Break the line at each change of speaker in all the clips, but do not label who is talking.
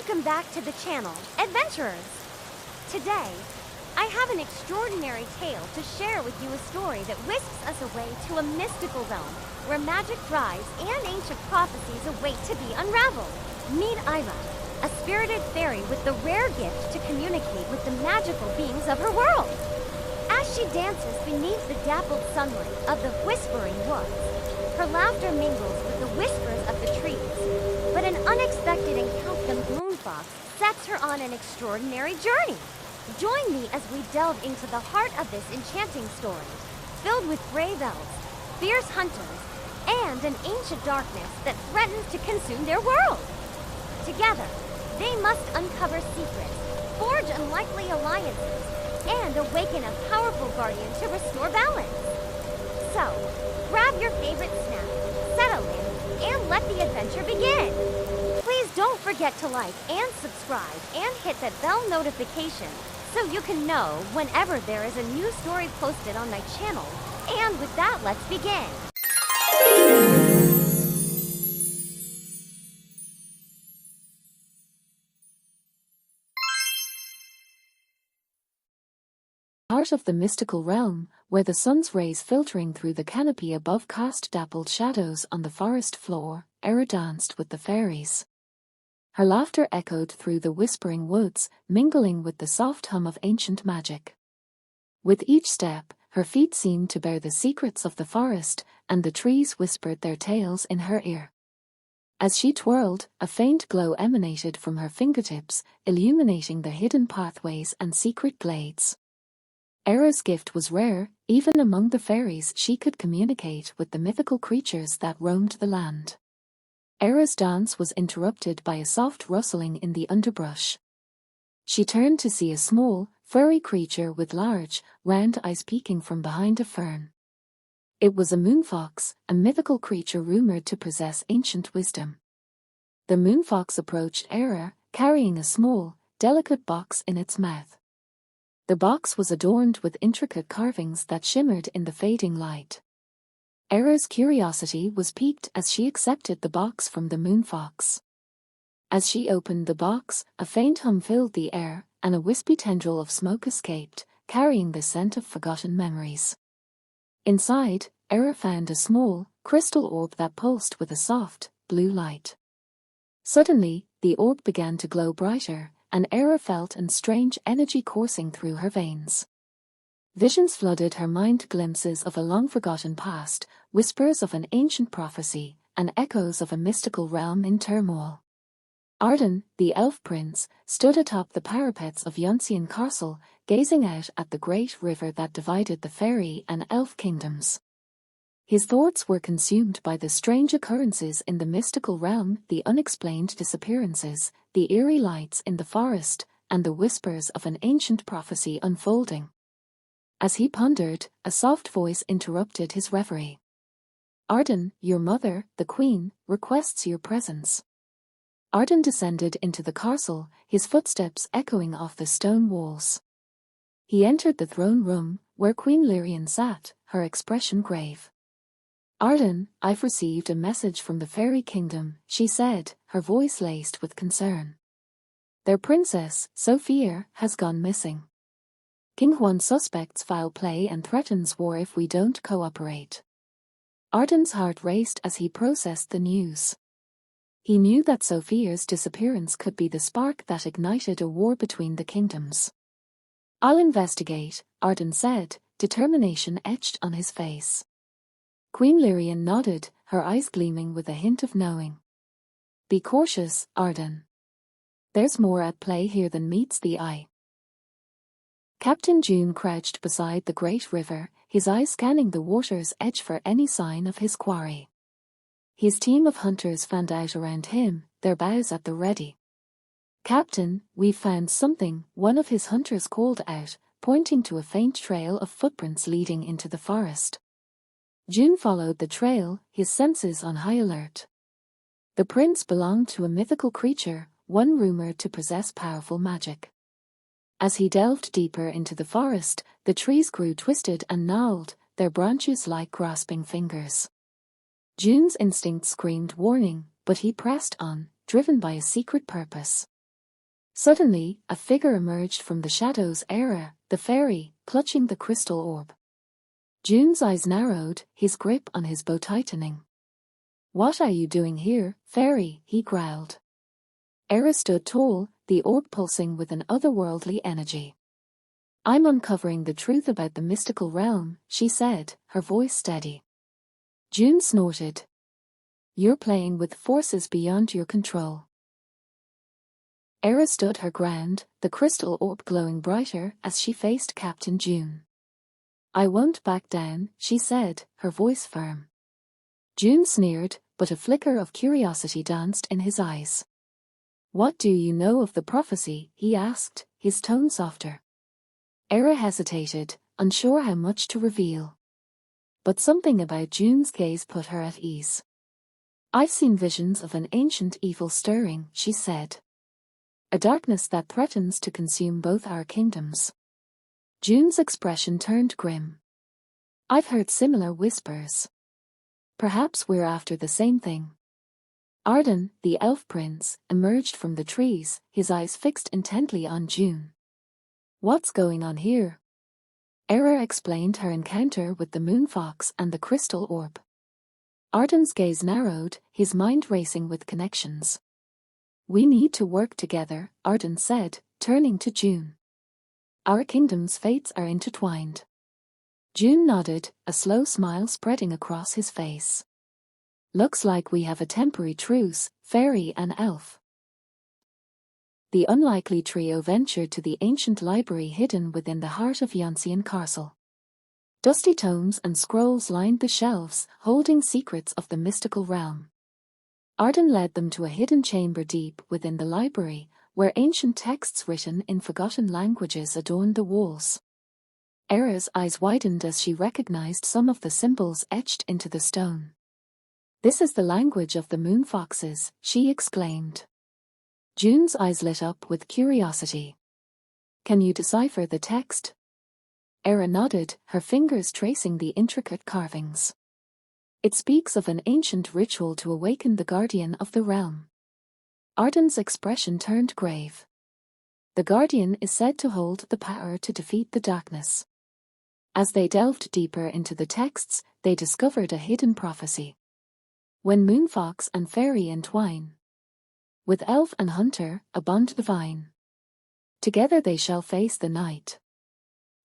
Welcome back to the channel, adventurers! Today, I have an extraordinary tale to share with you, a story that whisks us away to a mystical realm where magic thrives and ancient prophecies await to be unraveled. Meet Eira, a spirited fairy with the rare gift to communicate with the magical beings of her world. As she dances beneath the dappled sunlight of the whispering woods, her laughter mingles with the whispers of the trees. But an unexpected encounter with the moonfox sets her on an extraordinary journey. Join me as we delve into the heart of this enchanting story, filled with brave elves, fierce hunters, and an ancient darkness that threatens to consume their world. Together, they must uncover secrets, forge unlikely alliances, and awaken a powerful guardian to restore balance. So, grab your favorite snack, settle in, and let the adventure begin. Please don't forget to like and subscribe and hit that bell notification so you can know whenever there is a new story posted on my channel. And with that, let's begin.
Heart of the mystical realm, where the sun's rays filtering through the canopy above cast dappled shadows on the forest floor, Eira danced with the fairies. Her laughter echoed through the whispering woods, mingling with the soft hum of ancient magic. With each step, her feet seemed to bear the secrets of the forest, and the trees whispered their tales in her ear. As she twirled, a faint glow emanated from her fingertips, illuminating the hidden pathways and secret glades. Eira's gift was rare. Even among the fairies she could communicate with the mythical creatures that roamed the land. Eira's dance was interrupted by a soft rustling in the underbrush. She turned to see a small, furry creature with large, round eyes peeking from behind a fern. It was a moonfox, a mythical creature rumored to possess ancient wisdom. The moonfox approached Eira, carrying a small, delicate box in its mouth. The box was adorned with intricate carvings that shimmered in the fading light. Eira's curiosity was piqued as she accepted the box from the moonfox. As she opened the box, a faint hum filled the air, and a wispy tendril of smoke escaped, carrying the scent of forgotten memories. Inside, Eira found a small, crystal orb that pulsed with a soft, blue light. Suddenly, the orb began to glow brighter, and Eira felt a strange energy coursing through her veins. Visions flooded her mind, glimpses of a long-forgotten past, whispers of an ancient prophecy, and echoes of a mystical realm in turmoil. Arden, the elf prince, stood atop the parapets of Yunxian Castle, gazing out at the great river that divided the fairy and elf kingdoms. His thoughts were consumed by the strange occurrences in the mystical realm, the unexplained disappearances, the eerie lights in the forest, and the whispers of an ancient prophecy unfolding. As he pondered, a soft voice interrupted his reverie. "Arden, your mother, the queen, requests your presence." Arden descended into the castle, his footsteps echoing off the stone walls. He entered the throne room, where Queen Lyrian sat, her expression grave. "Arden, I've received a message from the fairy kingdom," she said, her voice laced with concern. "Their princess, Sofia, has gone missing. King Juan suspects foul play and threatens war if we don't cooperate." Arden's heart raced as he processed the news. He knew that Sofia's disappearance could be the spark that ignited a war between the kingdoms. "I'll investigate," Arden said, determination etched on his face. Queen Lyrian nodded, her eyes gleaming with a hint of knowing. "Be cautious, Arden. There's more at play here than meets the eye." Captain Joon crouched beside the great river, his eyes scanning the water's edge for any sign of his quarry. His team of hunters fanned out around him, their bows at the ready. "Captain, we've found something," one of his hunters called out, pointing to a faint trail of footprints leading into the forest. Joon followed the trail, his senses on high alert. The prince belonged to a mythical creature, one rumored to possess powerful magic. As he delved deeper into the forest, the trees grew twisted and gnarled, their branches like grasping fingers. Joon's instinct screamed warning, but he pressed on, driven by a secret purpose. Suddenly, a figure emerged from the shadows. Eira, the fairy, clutching the crystal orb. Joon's eyes narrowed, his grip on his bow tightening. "What are you doing here, fairy?" he growled. Eira stood tall, the orb pulsing with an otherworldly energy. "I'm uncovering the truth about the mystical realm," she said, her voice steady. Joon snorted. "You're playing with forces beyond your control." Eira stood her ground, the crystal orb glowing brighter as she faced Captain Joon. "I won't back down," she said, her voice firm. Joon sneered, but a flicker of curiosity danced in his eyes. "What do you know of the prophecy?" he asked, his tone softer. Eira hesitated, unsure how much to reveal. But something about Joon's gaze put her at ease. "I've seen visions of an ancient evil stirring," she said. "A darkness that threatens to consume both our kingdoms." Joon's expression turned grim. "I've heard similar whispers. Perhaps we're after the same thing." Arden, the elf prince, emerged from the trees, his eyes fixed intently on Joon. "What's going on here?" Eira explained her encounter with the moonfox and the crystal orb. Arden's gaze narrowed, his mind racing with connections. "We need to work together," Arden said, turning to Joon. "Our kingdom's fates are intertwined." Joon nodded, a slow smile spreading across his face. "Looks like we have a temporary truce, fairy and elf." The unlikely trio ventured to the ancient library hidden within the heart of Yonsian Castle. Dusty tomes and scrolls lined the shelves, holding secrets of the mystical realm. Arden led them to a hidden chamber deep within the library, where ancient texts written in forgotten languages adorned the walls. Eira's eyes widened as she recognized some of the symbols etched into the stone. "This is the language of the moonfoxes," she exclaimed. Joon's eyes lit up with curiosity. "Can you decipher the text?" Eira nodded, her fingers tracing the intricate carvings. "It speaks of an ancient ritual to awaken the guardian of the realm." Arden's expression turned grave. "The guardian is said to hold the power to defeat the darkness." As they delved deeper into the texts, they discovered a hidden prophecy. When moonfox and fairy entwine, with elf and hunter, a bond divine, together they shall face the night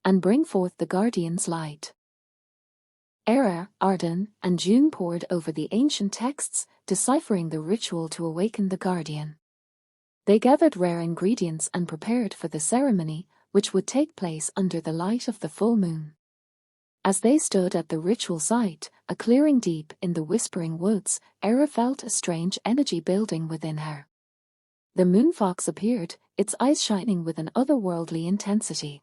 and bring forth the guardian's light. Eira, Arden, and Joon pored over the ancient texts, deciphering the ritual to awaken the guardian. They gathered rare ingredients and prepared for the ceremony, which would take place under the light of the full moon. As they stood at the ritual site, a clearing deep in the whispering woods, Eira felt a strange energy building within her. The moonfox appeared, its eyes shining with an otherworldly intensity.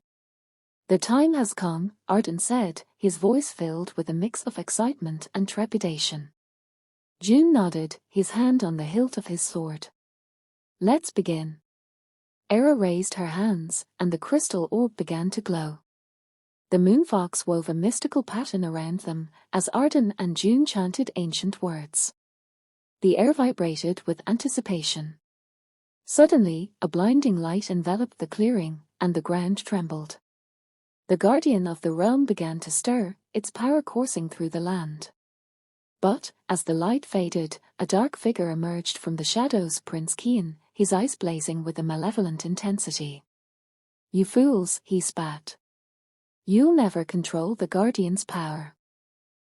"The time has come," Arden said, his voice filled with a mix of excitement and trepidation. Joon nodded, his hand on the hilt of his sword. "Let's begin." Eira raised her hands, and the crystal orb began to glow. The moonfox wove a mystical pattern around them, as Arden and Joon chanted ancient words. The air vibrated with anticipation. Suddenly, a blinding light enveloped the clearing, and the ground trembled. The guardian of the realm began to stir, its power coursing through the land. But, as the light faded, a dark figure emerged from the shadows. Prince Keon, his eyes blazing with a malevolent intensity. "You fools," he spat. "You'll never control the guardian's power."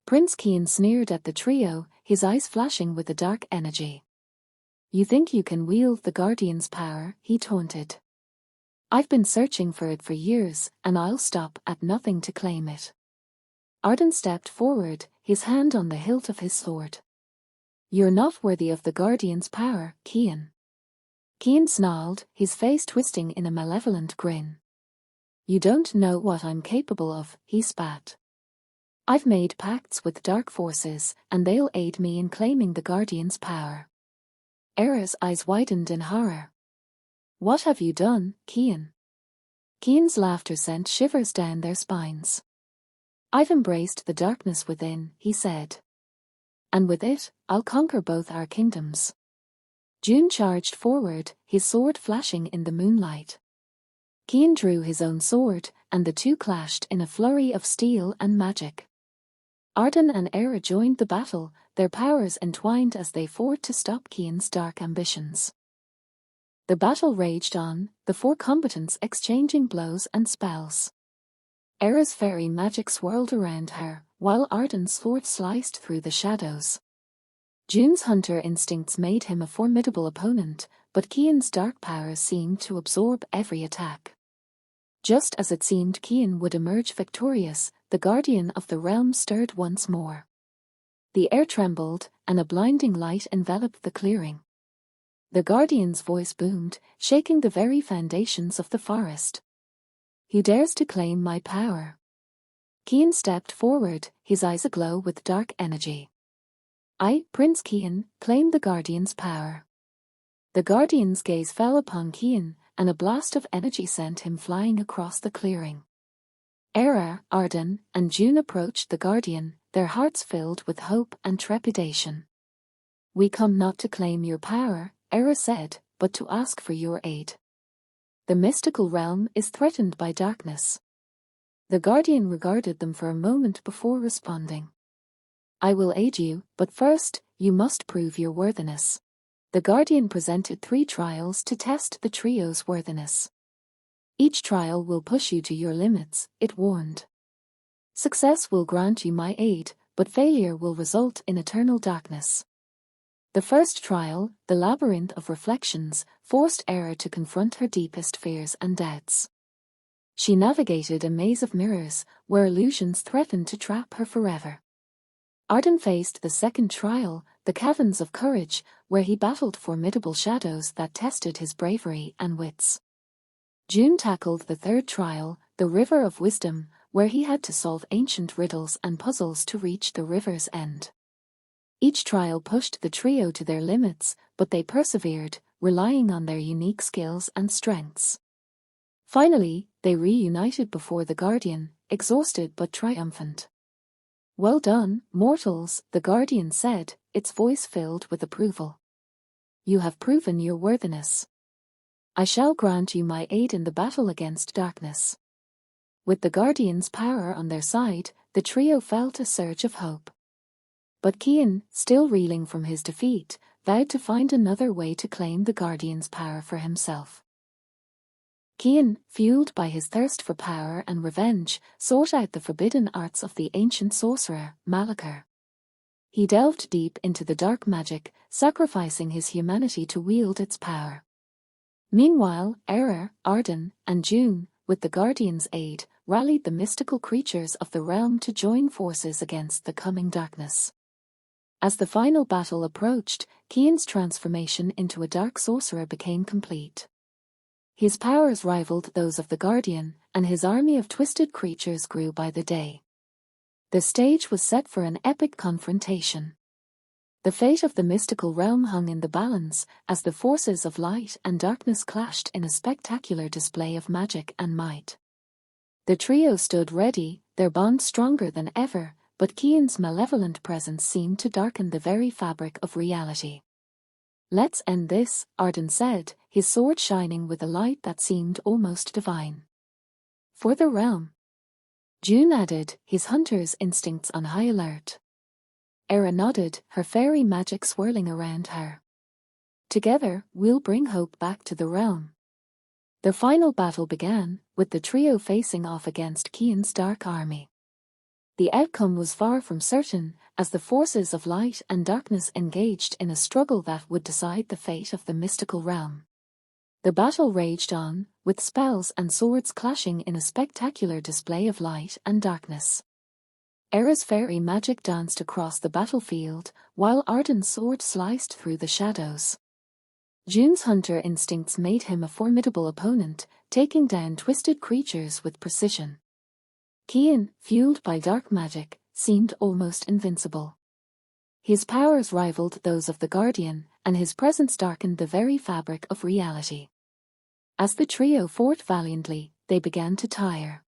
Prince Keon sneered at the trio, his eyes flashing with a dark energy. "You think you can wield the guardian's power?" he taunted. "I've been searching for it for years, and I'll stop at nothing to claim it." Arden stepped forward, his hand on the hilt of his sword. "You're not worthy of the guardian's power, Keon." Keon snarled, his face twisting in a malevolent grin. "You don't know what I'm capable of," he spat. "I've made pacts with dark forces, and they'll aid me in claiming the guardian's power." Eira's eyes widened in horror. "What have you done, Keon?" Keon's laughter sent shivers down their spines. "I've embraced the darkness within," he said. "And with it, I'll conquer both our kingdoms." Joon charged forward, his sword flashing in the moonlight. Keon drew his own sword, and the two clashed in a flurry of steel and magic. Arden and Eira joined the battle, their powers entwined as they fought to stop Keon's dark ambitions. The battle raged on, the four combatants exchanging blows and spells. Eira's fairy magic swirled around her, while Arden's sword sliced through the shadows. Joon's hunter instincts made him a formidable opponent, but Keon's dark powers seemed to absorb every attack. Just as it seemed Keon would emerge victorious, the guardian of the realm stirred once more. The air trembled, and a blinding light enveloped the clearing. The guardian's voice boomed, shaking the very foundations of the forest. "Who dares to claim my power?" Keon stepped forward, his eyes aglow with dark energy. "I, Prince Keon, claim the guardian's power." The guardian's gaze fell upon Keon, and a blast of energy sent him flying across the clearing. Eira, Arden, and Joon approached the guardian, their hearts filled with hope and trepidation. "We come not to claim your power," Eira said, "but to ask for your aid. The mystical realm is threatened by darkness." The guardian regarded them for a moment before responding. "I will aid you, but first, you must prove your worthiness." The guardian presented 3 trials to test the trio's worthiness. "Each trial will push you to your limits," it warned. "Success will grant you my aid, but failure will result in eternal darkness." The first trial, the Labyrinth of Reflections, forced Eira to confront her deepest fears and doubts. She navigated a maze of mirrors, where illusions threatened to trap her forever. Arden faced the second trial, the Caverns of Courage, where he battled formidable shadows that tested his bravery and wits. Joon tackled the third trial, the River of Wisdom, where he had to solve ancient riddles and puzzles to reach the river's end. Each trial pushed the trio to their limits, but they persevered, relying on their unique skills and strengths. Finally, they reunited before the Guardian, exhausted but triumphant. "Well done, mortals," the Guardian said, its voice filled with approval. "You have proven your worthiness. I shall grant you my aid in the battle against darkness." With the Guardian's power on their side, the trio felt a surge of hope. But Keon, still reeling from his defeat, vowed to find another way to claim the Guardian's power for himself. Keon, fueled by his thirst for power and revenge, sought out the forbidden arts of the ancient sorcerer, Malachar. He delved deep into the dark magic, sacrificing his humanity to wield its power. Meanwhile, Eira, Arden, and Joon, with the Guardian's aid, rallied the mystical creatures of the realm to join forces against the coming darkness. As the final battle approached, Keon's transformation into a dark sorcerer became complete. His powers rivaled those of the Guardian, and his army of twisted creatures grew by the day. The stage was set for an epic confrontation. The fate of the mystical realm hung in the balance, as the forces of light and darkness clashed in a spectacular display of magic and might. The trio stood ready, their bond stronger than ever, but Keon's malevolent presence seemed to darken the very fabric of reality. "Let's end this," Arden said, his sword shining with a light that seemed almost divine. "For the realm," Joon added, his hunter's instincts on high alert. Eira nodded, her fairy magic swirling around her. "Together, we'll bring hope back to the realm." The final battle began, with the trio facing off against Keon's dark army. The outcome was far from certain, as the forces of light and darkness engaged in a struggle that would decide the fate of the mystical realm. The battle raged on, with spells and swords clashing in a spectacular display of light and darkness. Eira's fairy magic danced across the battlefield, while Arden's sword sliced through the shadows. Joon's hunter instincts made him a formidable opponent, taking down twisted creatures with precision. Keon, fueled by dark magic, seemed almost invincible. His powers rivaled those of the Guardian, and his presence darkened the very fabric of reality. As the trio fought valiantly, they began to tire.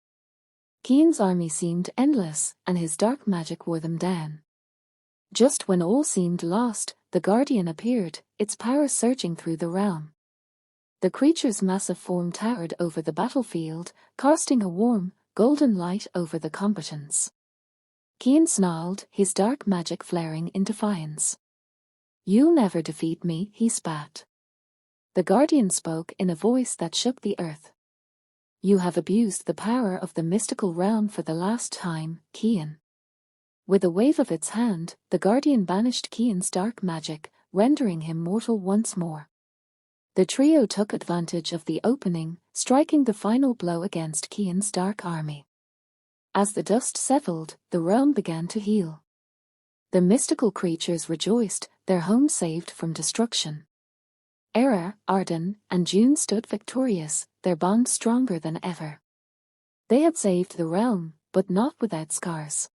Keon's army seemed endless, and his dark magic wore them down. Just when all seemed lost, the Guardian appeared, its power surging through the realm. The creature's massive form towered over the battlefield, casting a warm, golden light over the combatants. Keon snarled, his dark magic flaring in defiance. "You'll never defeat me," he spat. The Guardian spoke in a voice that shook the earth. "You have abused the power of the mystical realm for the last time, Keon." With a wave of its hand, the Guardian banished Keon's dark magic, rendering him mortal once more. The trio took advantage of the opening, striking the final blow against Keon's dark army. As the dust settled, the realm began to heal. The mystical creatures rejoiced, their home saved from destruction. Eira, Arden, and Joon stood victorious, their bond stronger than ever. They had saved the realm, but not without scars.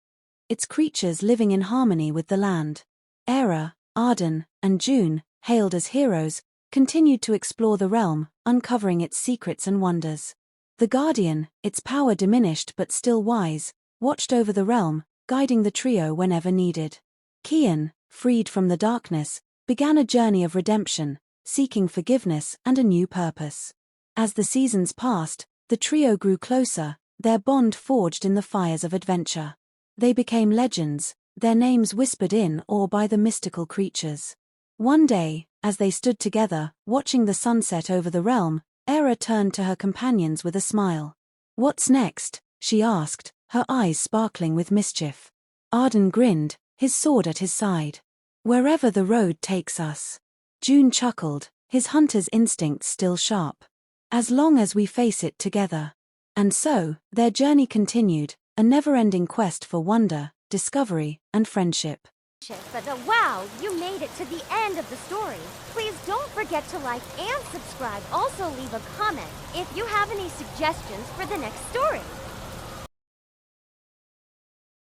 Its creatures living in harmony with the land. Eira, Arden, and Joon, hailed as heroes, continued to explore the realm, uncovering its secrets and wonders. The Guardian, its power diminished but still wise, watched over the realm, guiding the trio whenever needed. Keon, freed from the darkness, began a journey of redemption, seeking forgiveness and a new purpose. As the seasons passed, the trio grew closer, their bond forged in the fires of adventure. They became legends, their names whispered in awe by the mystical creatures. One day, as they stood together, watching the sunset over the realm, Eira turned to her companions with a smile. "What's next?" she asked, her eyes sparkling with mischief. Arden grinned, his sword at his side. "Wherever the road takes us." Joon chuckled, his hunter's instincts still sharp. "As long as we face it together." And so, their journey continued, a never-ending quest for wonder, discovery, and friendship.
But wow, you made it to the end of the story. Please don't forget to like and subscribe. Also leave a comment if you have any suggestions for the next story.